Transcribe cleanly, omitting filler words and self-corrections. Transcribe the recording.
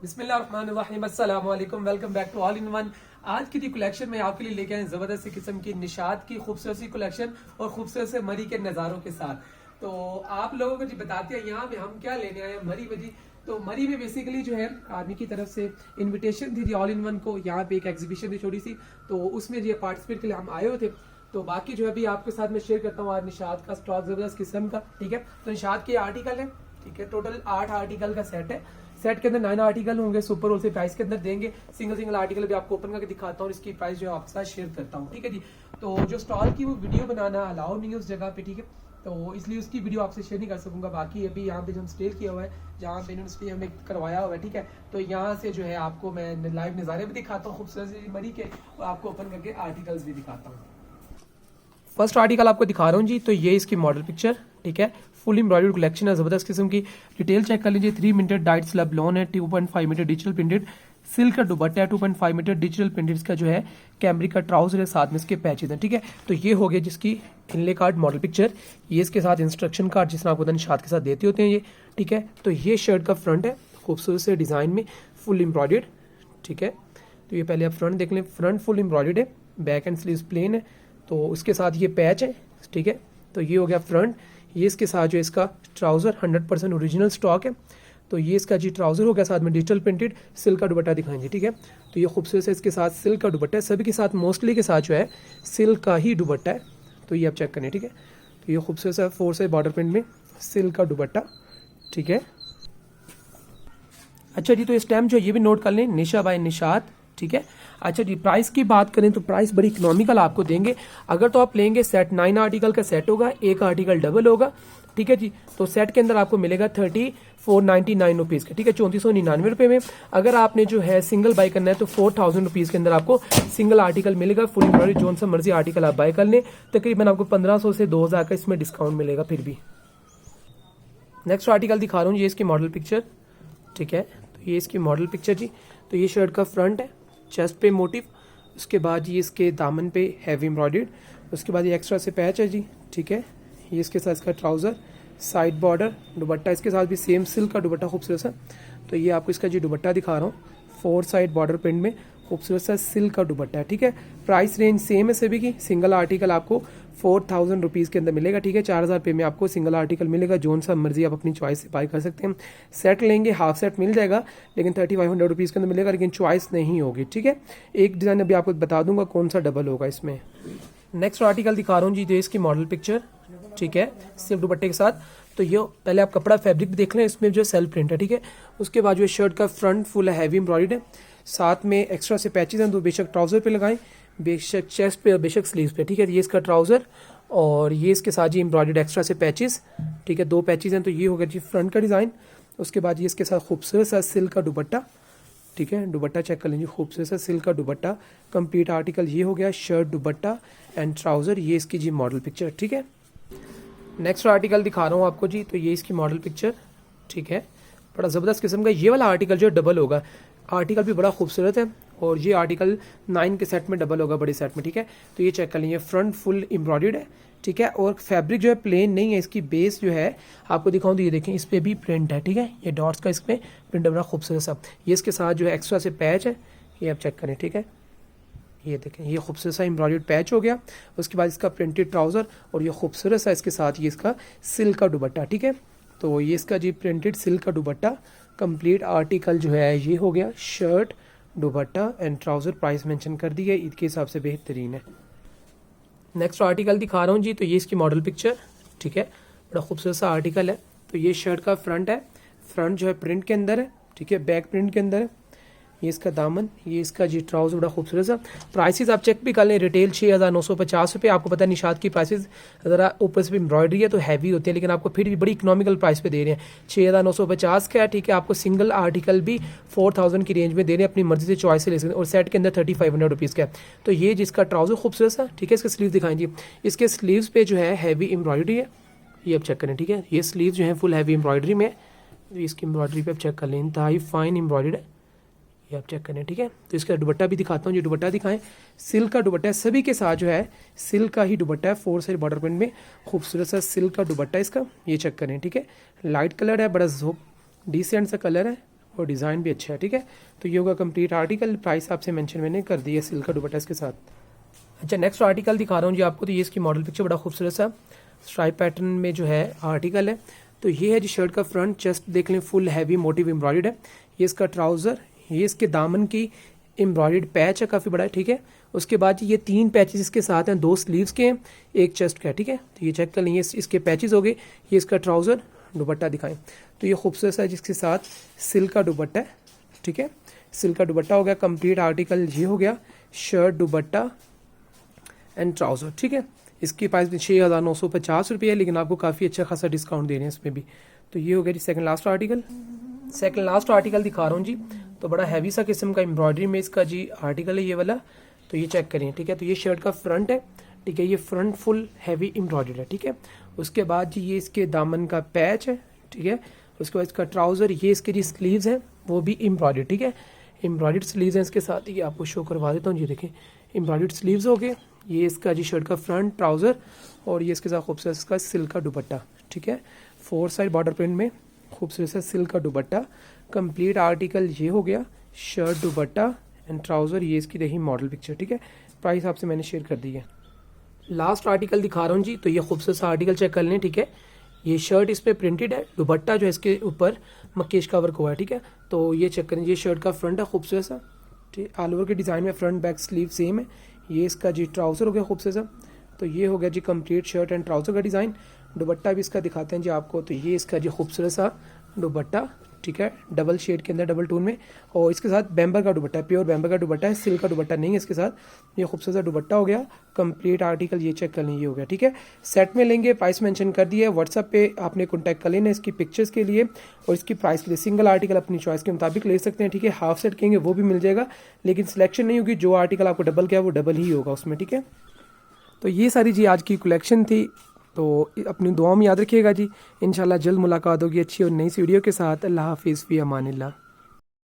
बिस्मिल्लाहिर्रहमानिर्रहीम, अस्सलाम वालेकुम, welcome back to all in one. आज की कलेक्शन में आपके लिए लेके आए जबरदस्त किस्म की निशात की खूबसूरत सी कलेक्शन और खूबसूरत से मरी के नज़ारों के साथ। तो आप लोगों को जी बताते हैं यहाँ पे हम क्या लेने आए हैं मरी में जी। तो मरी में बेसिकली जो है आर्मी की तरफ से इनविटेशन थी जी ऑल इन वन को, यहाँ पे एक एग्जीबिशन थी छोटी सी, तो उसमें जी पार्टिसिपेट के लिए हम आए हुए थे। तो बाकी जो है अभी आपके साथ मैं शेयर करता हूँ आज निशात का स्टॉक जबरदस्त किस्म का। ठीक है, तो निशात के आर्टिकल है, ठीक है, टोटल 8 आर्टिकल का सेट है। सेट के अंदर 9 आर्टिकल होंगे, सुपर होल से प्राइस के अंदर देंगे। सिंगल आर्टिकल भी आपको ओपन करके दिखाता हूँ, इसकी प्राइस जो है आपके साथ शेयर करता हूँ। ठीक है जी, तो जो स्टॉल की वो वीडियो बनाना अलाउ नहीं है उस जगह पे, ठीक है, तो इसलिए उसकी वीडियो आपसे शेयर नहीं कर सकूंगा। बाकी अभी यहाँ पे जो हम स्टे किया हुआ है, जहाँ पे इन्होंने स्टे हमें करवाया हुआ है, ठीक है, तो यहाँ से जो है आपको मैं लाइव नज़ारे भी दिखाता हूँ खूबसूरत सी मरी के, और आपको ओपन करके आर्टिकल्स भी दिखाता हूँ। फर्स्ट आर्टिकल आपको दिखा रहा हूँ जी, तो ये इसकी मॉडल पिक्चर, ठीक है, फुल एम्ब्रॉयडर्ड कलेक्शन है, जबरदस्त किस्म की। डिटेल चेक कर लीजिए। 3 मीटर डाइट स्लैब लॉन है, 2.5 मीटर डिजिटल प्रिंटेड सिल्क का दुपट्टा है, 2.5 मीटर डिजिटल प्रिंटेड इसका जो है कैमरिक का ट्राउजर है, साथ में इसके पैचेज हैं। ठीक है, तो ये हो गया जिसकी इनले कार्ड मॉडल पिक्चर, ये इसके साथ इंस्ट्रक्शन कार्ड जिसने आपको निशात के साथ देते होते हैं ये। ठीक है, तो ये शर्ट का फ्रंट है, खूबसूरत से डिजाइन में फुल एम्ब्रॉयडर्ड। ठीक है, तो ये पहले आप फ्रंट देख लें, फ्रंट फुल एम्ब्रॉयडर्ड है, बैक एंड स्लीव्स प्लेन है, तो उसके साथ ये पैच है। ठीक है, तो ये हो गया फ्रंट। ये इसके साथ जो इसका ट्राउजर 100% ओरिजिनल स्टॉक है, तो ये इसका जी ट्राउजर हो गया, साथ में डिजिटल प्रिंटेड सिल्क का दुपट्टा दिखाएंगे। ठीक है, तो ये खूबसूरत से इसके साथ सिल्क का दुपट्टा है, सभी के साथ मोस्टली के साथ जो है सिल्क का ही दुपट्टा है, तो ये आप चेक करें। ठीक है, तो ये खूबसूरत सा 4 साइड बॉर्डर प्रिंट में सिल्क का दुपट्टा। ठीक है, अच्छा जी, तो इस टाइम जो ये भी नोट कर लें, निशा बाय निशात। ठीक है, अच्छा जी, प्राइस की बात करें तो प्राइस बड़ी इकोनॉमिकल आपको देंगे। अगर तो आप लेंगे सेट 9 आर्टिकल का सेट होगा, एक आर्टिकल डबल होगा। ठीक है जी, तो सेट के अंदर आपको मिलेगा 3499 रुपीज़ का। ठीक है, 3499 रुपये में। अगर आपने जो है सिंगल बाय करना है तो 4000 रुपीज़ के अंदर आपको सिंगल आर्टिकल मिलेगा, फुल एम्ब्रॉयडरी जोन सा मर्जी आर्टिकल आप बाय कर लें, तकरीबन आपको 1500 से 2000 का इसमें डिस्काउंट मिलेगा फिर भी। नेक्स्ट आर्टिकल दिखा रहा हूँ, ये इसकी मॉडल पिक्चर। ठीक है, तो ये इसकी मॉडल पिक्चर जी, तो ये शर्ट का फ्रंट है, चेस्ट पे मोटिव, उसके बाद ये इसके दामन पे हैवी एम्ब्रॉयडर्ड, उसके बाद ये एक्स्ट्रा से पैच है जी। ठीक है, ये इसके साथ इसका ट्राउज़र, साइड बॉर्डर, दुपट्टा इसके साथ भी सेम सिल्क का दुपट्टा खूबसूरत सा। तो ये आपको इसका जी दुपट्टा दिखा रहा हूँ, 4 साइड बॉर्डर प्रिंट में खूबसूरत सा सिल्क का दुपट्टा है। ठीक है, प्राइस रेंज सेम है सभी की। सिंगल आर्टिकल आपको 4000 रुपीज़ के अंदर मिलेगा। ठीक है, 4000 रुपये में आपको सिंगल आर्टिकल मिलेगा, जोन सा मर्जी आप अपनी चॉइस से बाय कर सकते हैं। सेट लेंगे हाफ सेट मिल जाएगा, लेकिन 3500 रुपीज़ के अंदर मिलेगा, लेकिन चॉइस नहीं होगी। ठीक है, एक डिज़ाइन अभी आपको बता दूंगा कौन सा डबल होगा इसमें। नेक्स्ट आर्टिकल दिखा रहा हूँ जी, तो इसकी मॉडल पिक्चर। ठीक है, सिर्फ दुपट्टे के साथ। तो ये पहले आप कपड़ा फैब्रिक भी देख लें, इसमें जो सेल्फ प्रिंट है। ठीक है, उसके बाद जो शर्ट का फ्रंट फुल हैवी एम्ब्रॉयडर्ड है, साथ में एक्स्ट्रा से पैचेज हैं, तो बेशक ट्राउजर पे लगाएं, बेशक चेस्ट पे, बेशक स्लीव्स पे। ठीक है, ये इसका ट्राउजर और ये इसके साथ जी एम्ब्रॉयडर्ड एक्स्ट्रा से पैचेस। ठीक है, 2 पैचेज हैं, तो ये हो गया जी फ्रंट का डिज़ाइन। उसके बाद ये इसके साथ खूबसूरत सा सिल्क का दुपट्टा। ठीक है, दुपट्टा चेक कर लीजिए, खूबसूरत सा सिल्क का दुपट्टा। कंप्लीट आर्टिकल ये हो गया, शर्ट दुपट्टा एंड ट्राउजर, ये इसकी जी मॉडल पिक्चर। ठीक है, नेक्स्ट आर्टिकल दिखा रहा हूँ आपको जी, तो ये इसकी मॉडल पिक्चर। ठीक है, बड़ा ज़बरदस्त किस्म का ये वाला आर्टिकल जो डबल होगा, आर्टिकल भी बड़ा खूबसूरत है, और ये आर्टिकल 9 के सेट में डबल होगा, बड़े सेट में। ठीक है, तो ये चेक कर लीजिए, फ्रंट फुल एम्ब्रॉयडर्ड है। ठीक है, और फैब्रिक जो है प्लेन नहीं है, इसकी बेस जो है आपको दिखाऊं तो ये देखें, इस पर भी प्रिंट है। ठीक है, ये डॉट्स का इसमें प्रिंट बड़ा खूबसूरत सा। ये इसके साथ जो है एक्स्ट्रा से पैच है, ये आप चेक करें। ठीक है, ये देखें, ये खूबसूरत सा एम्ब्रॉयडर्ड पैच हो गया। उसके बाद इसका प्रिंटेड ट्राउजर, और ये खूबसूरत सा इसके साथ ये इसका सिल्क का दुपट्टा। ठीक है, तो ये इसका जी प्रिंटेड सिल्क का दुपट्टा। कंप्लीट आर्टिकल जो है ये हो गया, shirt dupatta and trouser. Price mention कर दी है, ईद के हिसाब से बेहतरीन है। नेक्स्ट आर्टिकल दिखा रहा हूँ जी, तो ये इसकी मॉडल पिक्चर। ठीक है, बड़ा खूबसूरत सा आर्टिकल है। तो ये शर्ट का फ्रंट है, फ्रंट जो है प्रिंट के अंदर है। ठीक है, बैक प्रिंट के अंदर है। ये इसका दामन, ये इसका जी ट्राउजर, बड़ा खूबसूरत सा। प्राइसेस आप चेक भी कर लें, रिटेल 6950 रुपये। आपको पता है निशात की प्राइसेस ज़रा ऊपर से भी एम्ब्रॉयडरी है तो हैवी होती है, लेकिन आपको फिर भी बड़ी इकोनॉमिकल प्राइस पे दे रहे हैं, 6950 का है। ठीक है, आपको सिंगल आर्टिकल भी 4000 की रेंज में दे रहे हैं, अपनी मर्जी से चॉइस से ले सकते हैं, और सेट के अंदर 3500 रुपीज़ का है। तो ये जिसका ट्राउजर खूबसूरत सा। ठीक है, इसके स्लीव दिखाएं जी, इसके स्लीव्स पे जो है हैवी एम्ब्रॉयडरी है, ये आप चेक करें। ठीक है, ये स्लीव जो है फुल हैवी एम्ब्रॉयडरी में, इसकी एम्ब्रॉयडरी पे आप चेक कर लें, इंतहाई फाइन एम्ब्रॉयडर्ड है, ये आप चेक करें। ठीक है, तो इसका दुपट्टा भी दिखाता हूँ, जो दुपट्टा दिखाएं, सिल्क का दुपट्टा है, सभी के साथ जो है सिल्क का ही दुपट्टा है, 4 साइड बॉर्डर प्रिंट में खूबसूरत सा सिल्क का दुपट्टा इसका, ये चेक करें। ठीक है, लाइट कलर है, बड़ा डिसेंट सा कलर है, और डिज़ाइन भी अच्छा है, ठीक है। तो ये होगा कंप्लीट आर्टिकल, प्राइस आपसे मेंशन मैंने कर दी है सिल्क का दुपट्टा इसके साथ। अच्छा नेक्स्ट आर्टिकल दिखा रहा हूँ जी आपको। तो ये इसकी मॉडल पिक्चर बड़ा खूबसूरत सा स्ट्राइप पैटर्न में जो है आर्टिकल है। तो ये है जी शर्ट का फ्रंट, चेस्ट देख लें फुल हैवी मोटिव एम्ब्रॉयड है। ये इसका ट्राउज़र, ये इसके दामन की एम्ब्रॉयड पैच है, काफ़ी बड़ा है, ठीक है। उसके बाद ये 3 पैचेस इसके साथ हैं, 2 स्लीव्स के हैं, 1 चेस्ट का है, ठीक है। तो ये चेक कर लें, ये इसके पैचेस हो गए। ये इसका ट्राउज़र, दुपट्टा दिखाएं तो ये खूबसूरत सा जिसके साथ सिल्क का दुपट्टा है, ठीक है। सिल्क का दुपट्टा हो गया कंप्लीट आर्टिकल। ये हो गया शर्ट, दुपट्टा एंड ट्राउज़र, ठीक है। इसकी प्राइस भी 6,950 रुपये है, लेकिन आपको काफ़ी अच्छा खासा डिस्काउंट दे रहे हैं इसमें भी। तो ये हो गया जी second last article. Second last article दिखा रहा हूँ जी। तो बड़ा हैवी सा किस्म का एम्ब्रॉयडरी में इसका जी आर्टिकल है ये वाला। तो ये चेक करें, ठीक है। तो ये शर्ट का फ्रंट है, ठीक है। ये फ्रंट फुल हैवी एम्ब्रॉयडरी है, ठीक है। उसके बाद जी ये इसके दामन का पैच है, ठीक है। उसके बाद इसका ट्राउज़र, ये इसके जी स्लीव्स हैं वो भी एम्ब्रॉयडरी, ठीक है। एम्ब्रॉयडर्ड स्लीव्स हैं इसके साथ, ये आपको शो करवा देता हूँ। ये देखें एम्ब्रॉयडर्ड स्लीव्स हो गए। ये इसका जी शर्ट का फ्रंट, ट्राउज़र और ये इसके साथ खूबसूरत इसका सिल्क का दुपट्टा, ठीक है। 4 साइड बॉर्डर प्रिंट में खूबसूरत सा सिल्क का दुपट्टा। कंप्लीट आर्टिकल ये हो गया शर्ट, दुपट्टा एंड ट्राउज़र। ये इसकी रही मॉडल पिक्चर, ठीक है। प्राइस आपसे मैंने शेयर कर दी है। लास्ट आर्टिकल दिखा रहा हूँ जी। तो ये खूबसूरत सा आर्टिकल चेक कर लें, ठीक है। ये शर्ट इस पर प्रिंटेड है, दुपट्टा जो है इसके ऊपर मक्केश का वर्क हुआ है, ठीक है। तो ये चेक करें, ये शर्ट का फ्रंट है खूबसूरत सा, ठीक। ऑल ओवर के डिज़ाइन में फ्रंट बैक स्लीव सेम है। ये इसका जी ट्राउज़र हो गया खूबसूरत सा। तो ये हो गया जी कंप्लीट शर्ट एंड ट्राउज़र का डिज़ाइन। दुपट्टा भी इसका दिखाते हैं जी आपको। तो ये इसका जी खूबसूरत सा दुपट्टा, ठीक है, डबल शेड के अंदर, डबल टोन में। और इसके साथ बैम्बर का दुपट्टा है, प्योर बैम्बर का दुपट्टा है, सिल्क का दुपट्टा नहीं है इसके साथ। ये खूबसूरत सा दुपट्टा हो गया कंप्लीट आर्टिकल। ये चेक कर लें, ये हो गया, ठीक है। सेट में लेंगे, प्राइस मेंशन कर दिया है। व्हाट्सएप पे आपने कॉन्टैक्ट कर लेना इसकी पिक्चर्स के लिए और इसकी प्राइस के लिए। सिंगल आर्टिकल अपनी चॉइस के मुताबिक ले सकते हैं, ठीक है। हाफ सेट कहेंगे वो भी मिल जाएगा, लेकिन सिलेक्शन नहीं होगी। जो आर्टिकल आपको डबल किया वो डबल ही होगा उसमें, ठीक है। तो ये सारी जी आज की कलेक्शन थी। तो अपनी दुआओं में याद रखिएगा जी। इंशाल्लाह जल्द मुलाकात होगी अच्छी और नई वीडियो के साथ। अल्लाह हाफिज़, फ़ी अमानिल्लाह।